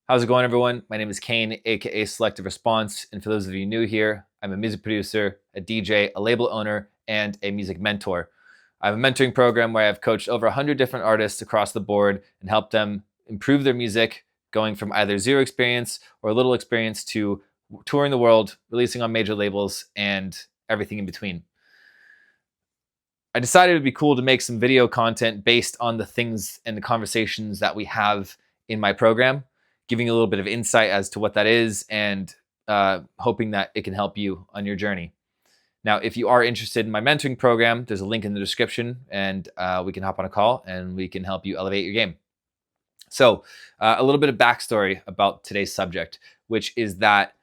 How's it going, everyone? My name is Kane, aka Selective Response, and for those of you new here, I'm a music producer, a DJ, a label owner, and a music mentor. I have a mentoring program where I've coached over 100 different artists across the board and helped them improve their music, going from either zero experience or little experience to touring the world, releasing on major labels, and everything in between. I decided it would be cool to make some video content based on the things and the conversations that we have in my program, giving you a little bit of insight as to what that is and hoping that it can help you on your journey. Now, if you are interested in my mentoring program, there's a link in the description and we can hop on a call and we can help you elevate your game. So a little bit of backstory about today's subject, which is that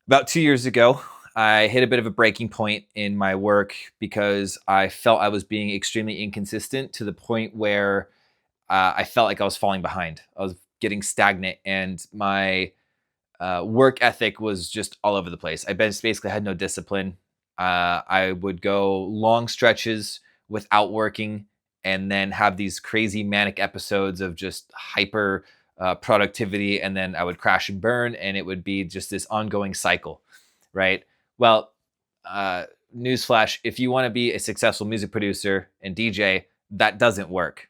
about 2 years ago, I hit a bit of a breaking point in my work because I felt I was being extremely inconsistent to the point where I felt like I was falling behind. I was getting stagnant, and my work ethic was just all over the place. I basically had no discipline. I would go long stretches without working and then have these crazy manic episodes of just hyper productivity, and then I would crash and burn, and it would be just this ongoing cycle, right? Well, newsflash, if you want to be a successful music producer and DJ, that doesn't work,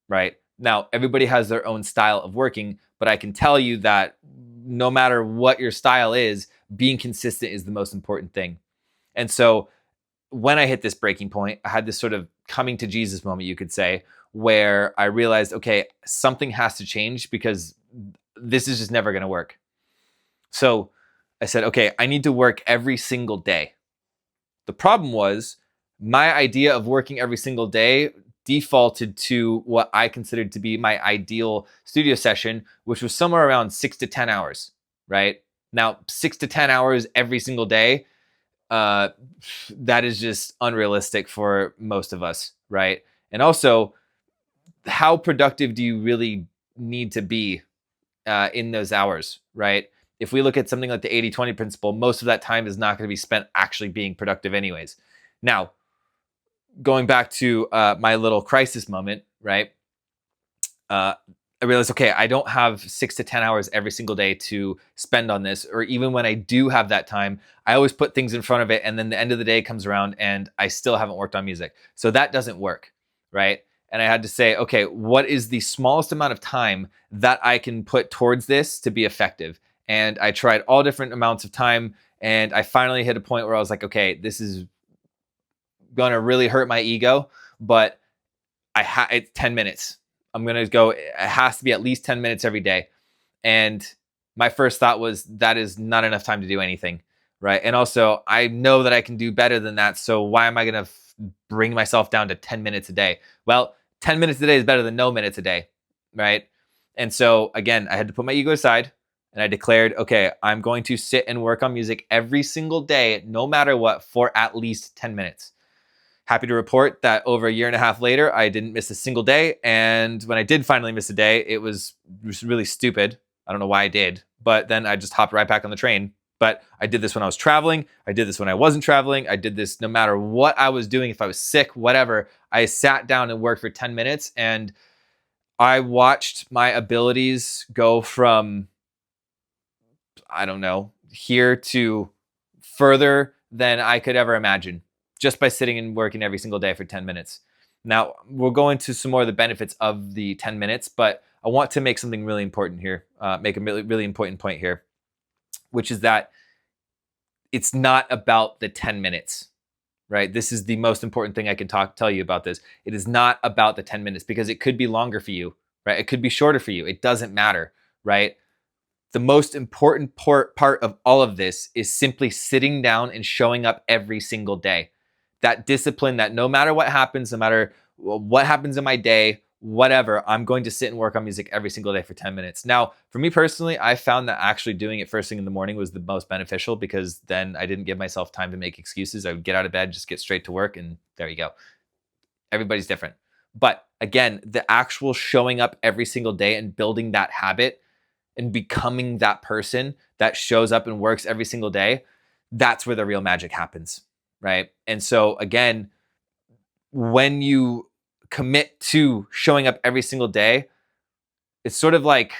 right? Now, everybody has their own style of working, but I can tell you that no matter what your style is, being consistent is the most important thing. And so when I hit this breaking point, I had this sort of coming to Jesus moment, you could say, where I realized, okay, something has to change because this is just never going to work. So I said, okay, I need to work every single day. The problem was my idea of working every single day defaulted to what I considered to be my ideal studio session, which was somewhere around 6 to 10 hours, right? Now, 6 to 10 hours every single day, that is just unrealistic for most of us, right? And also, how productive do you really need to be in those hours, right? If we look at something like the 80-20 principle, most of that time is not going to be spent actually being productive anyways. Now, going back to my little crisis moment, right? I realized, okay, I don't have 6 to 10 hours every single day to spend on this, or even when I do have that time, I always put things in front of it, and then the end of the day comes around and I still haven't worked on music. So that doesn't work, right? And I had to say, okay, what is the smallest amount of time that I can put towards this to be effective? And I tried all different amounts of time, and I finally hit a point where I was like, okay, this is gonna really hurt my ego, but it's 10 minutes. I'm gonna go, it has to be at least 10 minutes every day. And my first thought was that is not enough time to do anything, right? And also, I know that I can do better than that, so why am I gonna bring myself down to 10 minutes a day? Well, 10 minutes a day is better than no minutes a day, right? And so again, I had to put my ego aside and I declared, okay, I'm going to sit and work on music every single day, no matter what, for at least 10 minutes. Happy to report that over a year and a half later, I didn't miss a single day. And when I did finally miss a day, it was really stupid. I don't know why I did, but then I just hopped right back on the train. But I did this when I was traveling. I did this when I wasn't traveling. I did this no matter what I was doing. If I was sick, whatever, I sat down and worked for 10 minutes, and I watched my abilities go from, I don't know, here to further than I could ever imagine, just by sitting and working every single day for 10 minutes. Now, we'll go into some more of the benefits of the 10 minutes, but I want to make something really important here, make a really, really important point here, which is that it's not about the 10 minutes, right? This is the most important thing I can tell you about this. It is not about the 10 minutes because it could be longer for you, right? It could be shorter for you. It doesn't matter, right? The most important part of all of this is simply sitting down and showing up every single day. That discipline that no matter what happens, no matter what happens in my day, whatever, I'm going to sit and work on music every single day for 10 minutes. Now, for me personally, I found that actually doing it first thing in the morning was the most beneficial because then I didn't give myself time to make excuses. I would get out of bed, just get straight to work, and there you go. Everybody's different. But again, the actual showing up every single day and building that habit and becoming that person that shows up and works every single day, that's where the real magic happens, right? And so again, when you commit to showing up every single day, it's sort of like,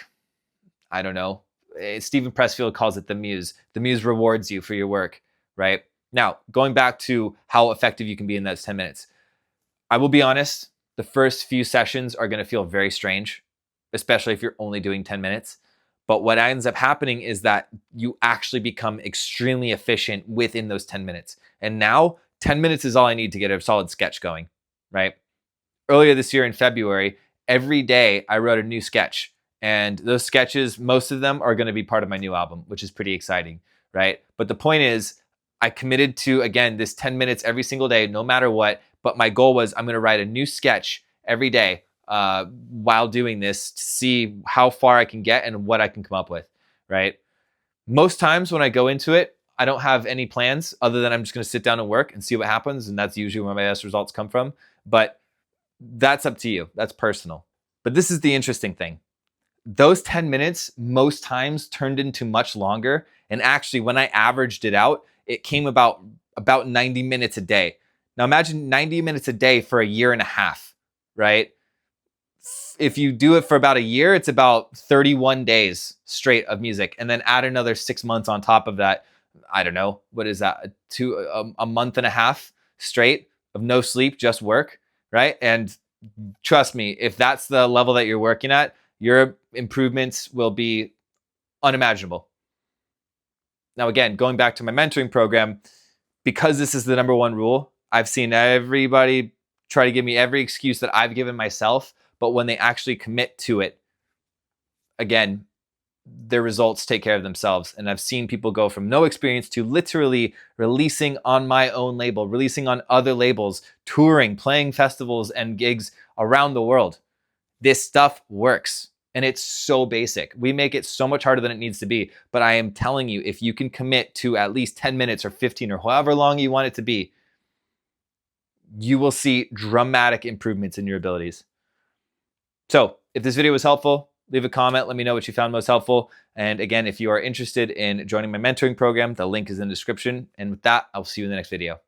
I don't know. Stephen Pressfield calls it the muse. The muse rewards you for your work, right? Now, going back to how effective you can be in those 10 minutes. I will be honest, the first few sessions are going to feel very strange, especially if you're only doing 10 minutes. But what ends up happening is that you actually become extremely efficient within those 10 minutes. And now 10 minutes is all I need to get a solid sketch going, right? Earlier this year in February, every day I wrote a new sketch. And those sketches, most of them are going to be part of my new album, which is pretty exciting, right? But the point is, I committed to, again, this 10 minutes every single day, no matter what. But my goal was I'm going to write a new sketch every day while doing this to see how far I can get and what I can come up with, right? Most times when I go into it, I don't have any plans other than I'm just going to sit down and work and see what happens. And that's usually where my best results come from. But that's up to you. That's personal. But this is the interesting thing. Those 10 minutes most times turned into much longer. And actually, when I averaged it out, it came about 90 minutes a day. Now imagine 90 minutes a day for a year and a half, right? If you do it for about a year, it's about 31 days straight of music. And then add another 6 months on top of that. I don't know, what is that? A month and a half straight of no sleep, just work, right? And trust me, if that's the level that you're working at, your improvements will be unimaginable. Now, again, going back to my mentoring program, because this is the number one rule, I've seen everybody try to give me every excuse that I've given myself, but when they actually commit to it, again, their results take care of themselves. And I've seen people go from no experience to literally releasing on my own label, releasing on other labels, touring, playing festivals and gigs around the world. This stuff works. And it's so basic. We make it so much harder than it needs to be. But I am telling you, if you can commit to at least 10 minutes or 15 or however long you want it to be, you will see dramatic improvements in your abilities. So if this video was helpful, leave a comment. Let me know what you found most helpful. And again, if you are interested in joining my mentoring program, the link is in the description. And with that, I'll see you in the next video.